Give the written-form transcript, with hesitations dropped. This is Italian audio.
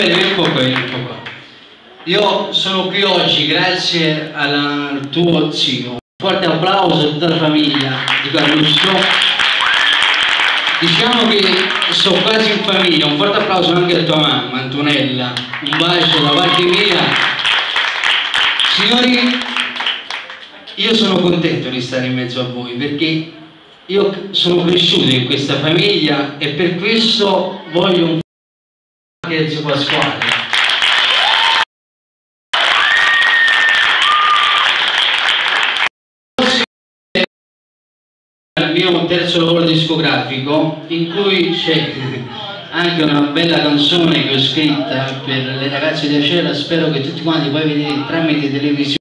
un po' qua. Io sono qui oggi grazie al tuo zio. Un forte applauso a tutta la famiglia di Carluccio. Diciamo che sono quasi in famiglia. Un forte applauso anche a tua mamma, Antonella. Un bacio da parte mia. Signori, io sono contento di stare in mezzo a voi perché io sono cresciuto in questa famiglia e per questo voglio un anche a zio Pasquale. Il mio terzo lavoro discografico in cui c'è anche una bella canzone che ho scritta per le ragazze di Acela, spero che tutti quanti poi vedete tramite televisione.